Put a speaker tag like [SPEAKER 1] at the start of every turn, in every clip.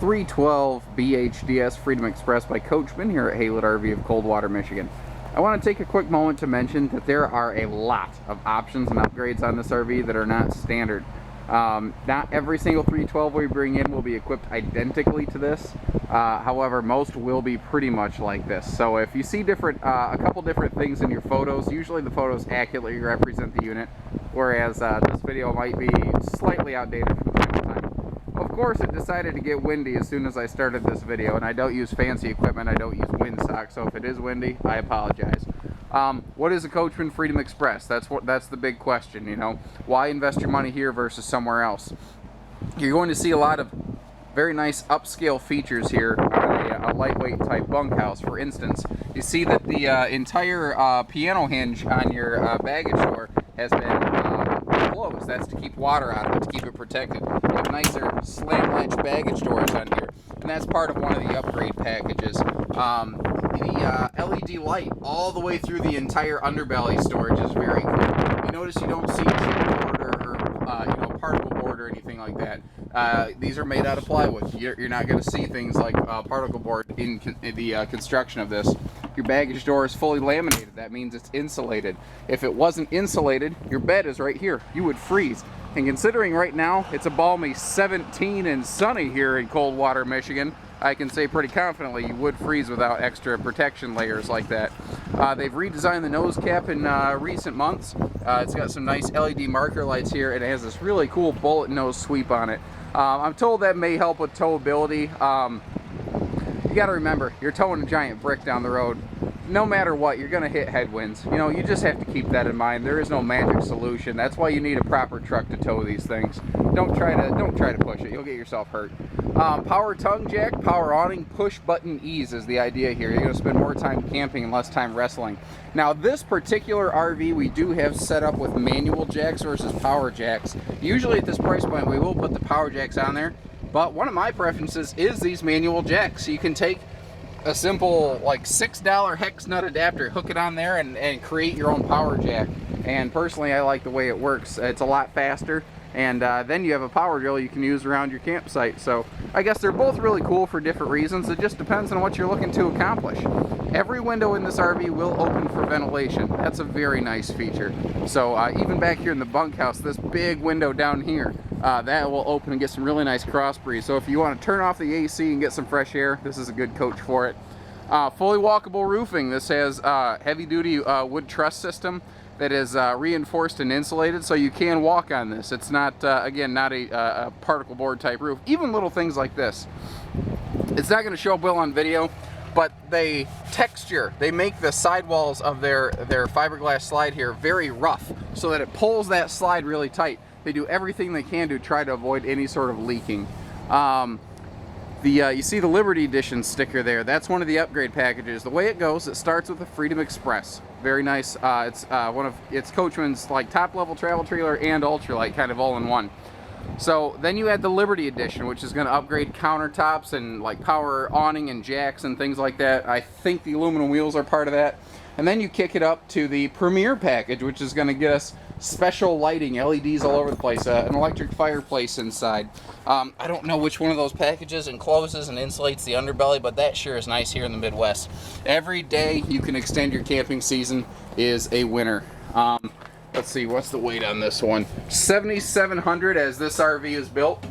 [SPEAKER 1] 312 BHDS Freedom Express by Coachmen here at Haylett RV of Coldwater, Michigan. I want to take a quick moment to mention that there are a lot of options and upgrades on this RV that are not standard. Not every single 312 we bring in will be equipped identically to this. However, most will be pretty much like this. So if you see a couple different things in your photos, usually the photos accurately represent the unit, whereas this video might be slightly outdated from time to time. Of course, it decided to get windy as soon as I started this video, and I don't use fancy equipment. I don't use windsock, so if it is windy, I apologize. What is a Coachmen Freedom Express? That's the big question, you know. Why invest your money here versus somewhere else? You're going to see a lot of very nice upscale features here on a lightweight type bunkhouse. For instance, you see that the entire piano hinge on your baggage door has been closed. That's to keep water out of it, to keep it protected. You have nicer slant latch baggage doors on here, and that's part of one of the upgrade packages. The LED light all the way through the entire underbelly storage is very cool. You notice you don't see chipboard or particle board or anything like that. These are made out of plywood. You're not going to see things like particle board in the construction of this. Your baggage door is fully laminated. That means it's insulated. If it wasn't insulated, your bed is right here. You would freeze. And considering right now it's a balmy 17 and sunny here in Coldwater, Michigan, I can say pretty confidently you would freeze without extra protection layers like that. They've redesigned the nose cap in recent months. It's got some nice LED marker lights here, and it has this really cool bullet nose sweep on it. I'm told that may help with towability. You got to remember, you're towing a giant brick down the road. No matter what, you're going to hit headwinds. You know, you just have to keep that in mind. There is no magic solution. That's why you need a proper truck to tow these things. Don't try to push it. You'll get yourself hurt. Power tongue jack, power awning, push button ease is the idea here. You're going to spend more time camping and less time wrestling. Now, this particular RV we do have set up with manual jacks versus power jacks. Usually at this price point we will put the power jacks on there, but one of my preferences is these manual jacks. You can take a simple like $6 hex nut adapter, hook it on there, and create your own power jack. And personally, I like the way it works. It's a lot faster, and then you have a power drill you can use around your campsite. So I guess they're both really cool for different reasons. It just depends on what you're looking to accomplish. Every window in this RV will open for ventilation. That's a very nice feature. So even back here in the bunkhouse, this big window down here, that will open and get some really nice cross breeze. So if you want to turn off the AC and get some fresh air, this is a good coach for it. Fully walkable roofing. This has heavy-duty wood truss system that is reinforced and insulated, so you can walk on this. It's not, again, not a particle board type roof. Even little things like this. It's not going to show up well on video, but they make the sidewalls of their fiberglass slide here very rough, so that it pulls that slide really tight. They do everything they can to try to avoid any sort of leaking. You see the Liberty Edition sticker there. That's one of the upgrade packages. The way it goes, it starts with the Freedom Express. Very nice. It's Coachmen's like top level travel trailer and ultralight, kind of all in one. So then you add the Liberty Edition, which is going to upgrade countertops and like power awning and jacks and things like that. I think the aluminum wheels are part of that. And then you kick it up to the Premier package, which is going to get us special lighting, LEDs all over the place, an electric fireplace inside. I don't know which one of those packages encloses and insulates the underbelly, but that sure is nice here in the Midwest. Every day you can extend your camping season is a winner. Let's see, what's the weight on this one? 7,700 as this RV is built.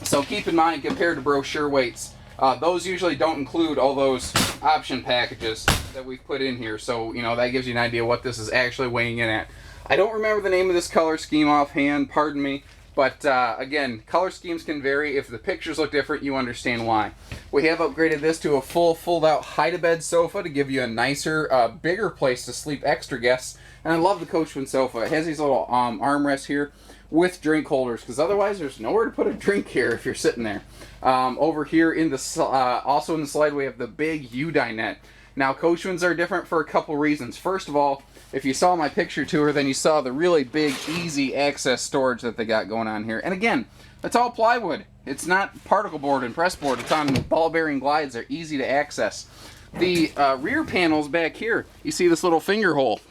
[SPEAKER 1] So keep in mind, compared to brochure weights, those usually don't include all those option packages that we've put in here. So, you know, that gives you an idea what this is actually weighing in at. I don't remember the name of this color scheme offhand, pardon me, but again, color schemes can vary. If the pictures look different, you understand why. We have upgraded this to a full fold-out hide-a-bed sofa to give you a nicer, bigger place to sleep extra guests. And I love the Coachmen sofa. It has these little armrests here with drink holders, because otherwise there's nowhere to put a drink here if you're sitting there. Over here in the also in the slide, we have the big U-dinette. Now, Coachmen's are different for a couple reasons. First of all, if you saw my picture tour, then you saw the really big, easy access storage that they got going on here. And again, it's all plywood. It's not particle board and press board. It's on ball bearing glides. They're easy to access. The rear panels back here, you see this little finger hole.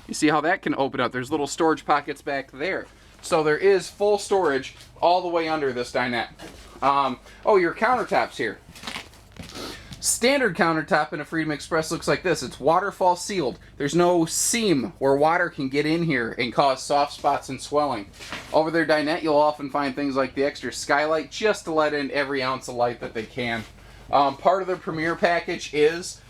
[SPEAKER 1] You see how that can open up. There's little storage pockets back there. So there is full storage all the way under this dinette. Oh, your countertops here. Standard countertop in a Freedom Express looks like this. It's waterfall sealed. There's no seam where water can get in here and cause soft spots and swelling. Over their dinette, you'll often find things like the extra skylight just to let in every ounce of light that they can. Part of the Premier package is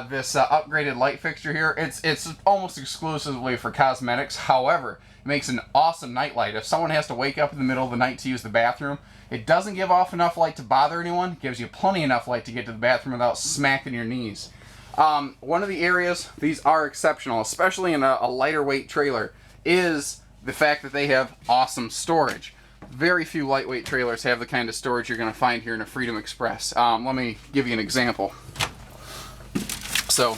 [SPEAKER 1] this upgraded light fixture here. It's almost exclusively for cosmetics. However, it makes an awesome night light. If someone has to wake up in the middle of the night to use the bathroom, it doesn't give off enough light to bother anyone. It gives you plenty enough light to get to the bathroom without smacking your knees. One of the areas, these are exceptional, especially in a lighter weight trailer, is the fact that they have awesome storage. Very few lightweight trailers have the kind of storage you're going to find here in a Freedom Express. Let me give you an example. So,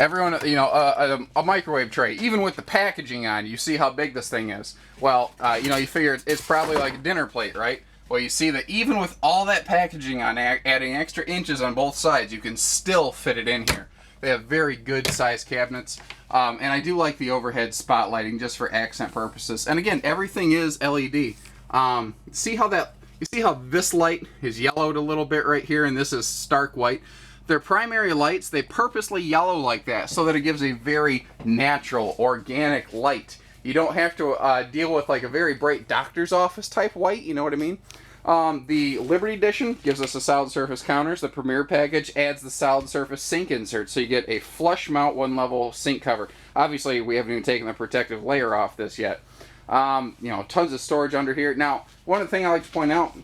[SPEAKER 1] everyone, you know, a microwave tray, even with the packaging on, you see how big this thing is. Well, you know, you figure it's probably like a dinner plate, right? Well, you see that even with all that packaging on, adding extra inches on both sides, you can still fit it in here. They have very good sized cabinets. And I do like the overhead spotlighting just for accent purposes. And again, everything is LED. See how this light is yellowed a little bit right here, and this is stark white? Their primary lights, they purposely yellow like that so that it gives a very natural, organic light. You don't have to deal with like a very bright doctor's office type white, you know what I mean? The Liberty Edition gives us the solid surface counters. The Premier package adds the solid surface sink insert, so you get a flush mount one level sink cover. Obviously, we haven't even taken the protective layer off this yet. You know, tons of storage under here. Now, one of the things I like to point out,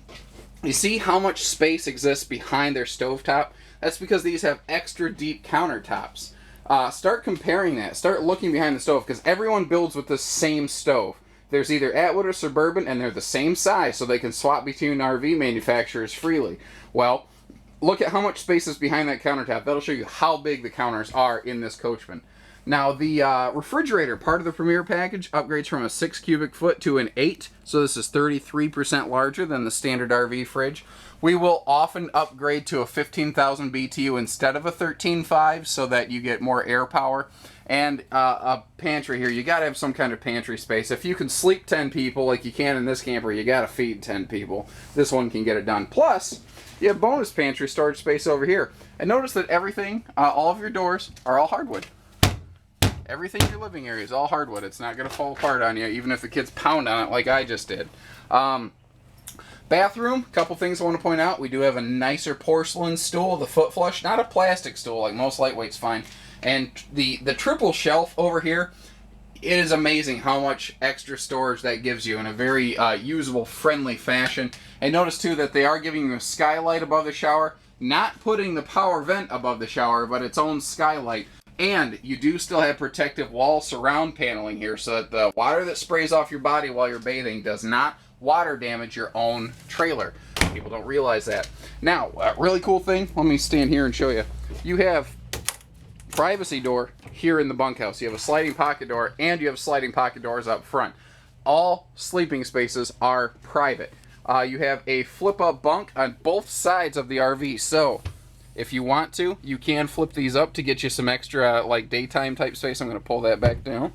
[SPEAKER 1] you see how much space exists behind their stovetop? That's because these have extra deep countertops. Start comparing that. Start looking behind the stove, because everyone builds with the same stove. There's either Atwood or Suburban, and they're the same size, so they can swap between RV manufacturers freely. Well, look at how much space is behind that countertop. That'll show you how big the counters are in this Coachman. Now, the refrigerator, part of the Premier package, upgrades from a 6 cubic foot to an 8, so this is 33% larger than the standard RV fridge. We will often upgrade to a 15,000 BTU instead of a 13.5 so that you get more air power. And a pantry here. You got to have some kind of pantry space. If you can sleep 10 people like you can in this camper, you got to feed 10 people. This one can get it done. Plus, you have bonus pantry storage space over here. And notice that everything, all of your doors are all hardwood. Everything in your living area is all hardwood. It's not going to fall apart on you, even if the kids pound on it like I just did. Bathroom, couple things I want to point out. We do have a nicer porcelain stool, the foot flush, not a plastic stool like most lightweight's fine. And the triple shelf over here, it is amazing how much extra storage that gives you in a very usable, friendly fashion. And notice too that they are giving you a skylight above the shower, not putting the power vent above the shower, but its own skylight. And you do still have protective wall surround paneling here so that the water that sprays off your body while you're bathing does not water damage your own trailer. People don't realize that. Now, a really cool thing, let me stand here and show you. You have privacy door here in the bunkhouse. You have a sliding pocket door, and you have sliding pocket doors up front. All sleeping spaces are private. You have a flip-up bunk on both sides of the RV, so if you want to, you can flip these up to get you some extra like daytime type space. I'm going to pull that back down.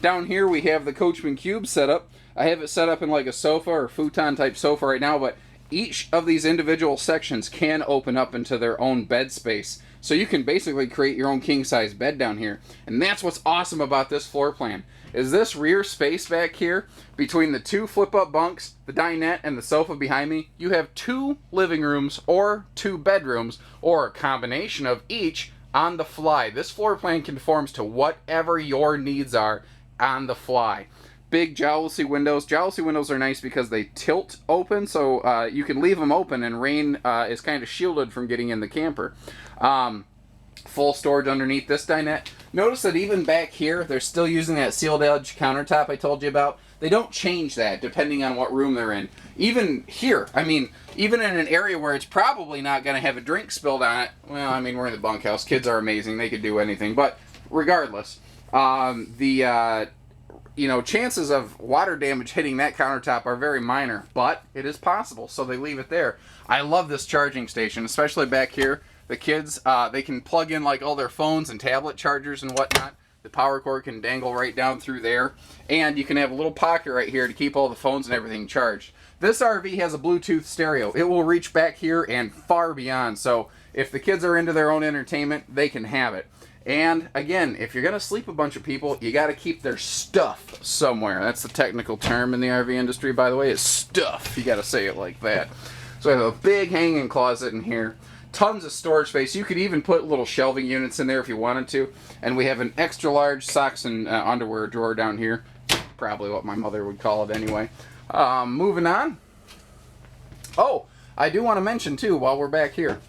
[SPEAKER 1] Down here we have the Coachmen cube set up. I have it set up in like a sofa or futon type sofa right now, but each of these individual sections can open up into their own bed space. So you can basically create your own king-size bed down here. And that's what's awesome about this floor plan, is this rear space back here between the two flip-up bunks, the dinette, and the sofa behind me. You have 2 living rooms or 2 bedrooms or a combination of each on the fly. This floor plan conforms to whatever your needs are on the fly. Big Jollcy windows. Jollcy windows are nice because they tilt open, so you can leave them open and rain is kind of shielded from getting in the camper. Full storage underneath this dinette. Notice that even back here, they're still using that sealed edge countertop I told you about. They don't change that depending on what room they're in. Even here, I mean, even in an area where it's probably not going to have a drink spilled on it, well, I mean, we're in the bunkhouse. Kids are amazing. They could do anything. But regardless, you know, chances of water damage hitting that countertop are very minor, but it is possible, so they leave it there. I love this charging station, especially back here. The kids, they can plug in like all their phones and tablet chargers and whatnot. The power cord can dangle right down through there, and you can have a little pocket right here to keep all the phones and everything charged. This RV has a Bluetooth stereo. It will reach back here and far beyond, so if the kids are into their own entertainment, they can have it. And again, if you're going to sleep a bunch of people, you got to keep their stuff somewhere. That's the technical term in the RV industry, by the way, is stuff. You got to say it like that. So I have a big hanging closet in here. Tons of storage space. You could even put little shelving units in there if you wanted to. And we have an extra large socks and underwear drawer down here. Probably what my mother would call it anyway. Moving on. Oh, I do want to mention too, while we're back here,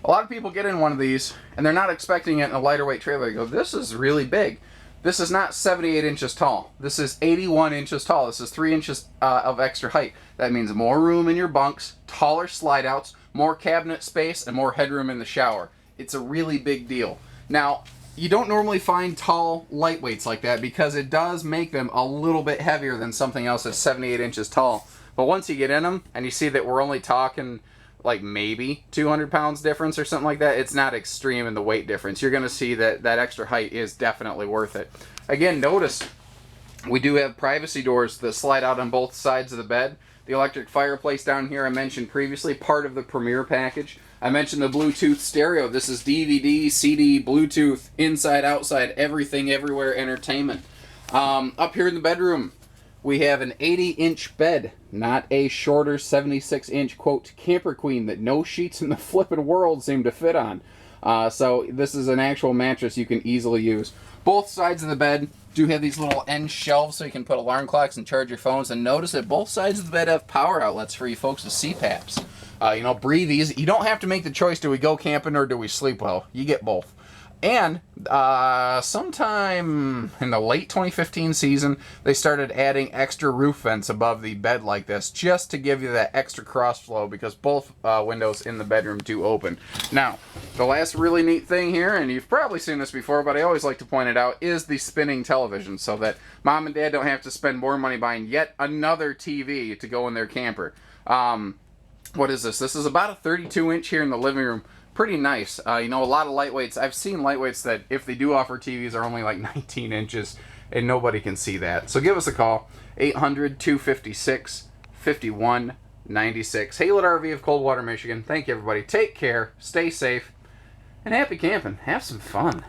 [SPEAKER 1] a lot of people get in one of these and they're not expecting it in a lighter weight trailer. They go, this is really big. This is not 78 inches tall. This is 81 inches tall. This is 3 inches of extra height. That means more room in your bunks, taller slide outs, more cabinet space, and more headroom in the shower. It's a really big deal. Now, you don't normally find tall lightweights like that because it does make them a little bit heavier than something else that's 78 inches tall. But once you get in them and you see that we're only talking like maybe 200 pounds difference or something like that, it's not extreme in the weight difference. You're going to see that that extra height is definitely worth it. Again, notice we do have privacy doors that slide out on both sides of the bed. The electric fireplace down here I mentioned previously, part of the Premier package. I mentioned the Bluetooth stereo. This is DVD, CD, Bluetooth, inside, outside, everything, everywhere entertainment. Up here in the bedroom, we have an 80-inch bed, not a shorter 76-inch, quote, camper queen that no sheets in the flippin' world seem to fit on. So this is an actual mattress you can easily use. Both sides of the bed do have these little end shelves so you can put alarm clocks and charge your phones. And notice that both sides of the bed have power outlets for you folks with CPAPs. You know, breathe easy. You don't have to make the choice, do we go camping or do we sleep well? You get both. And sometime in the late 2015 season, they started adding extra roof vents above the bed like this just to give you that extra cross flow because both windows in the bedroom do open. Now, the last really neat thing here, and you've probably seen this before, but I always like to point it out, is the spinning television so that mom and dad don't have to spend more money buying yet another TV to go in their camper. What is this? This is about a 32-inch here in the living room. Pretty nice. You know, a lot of lightweights. I've seen lightweights that, if they do offer TVs, are only like 19 inches, and nobody can see that. So give us a call, 800-256-5196. Haylett RV of Coldwater, Michigan. Thank you, everybody. Take care, stay safe, and happy camping. Have some fun.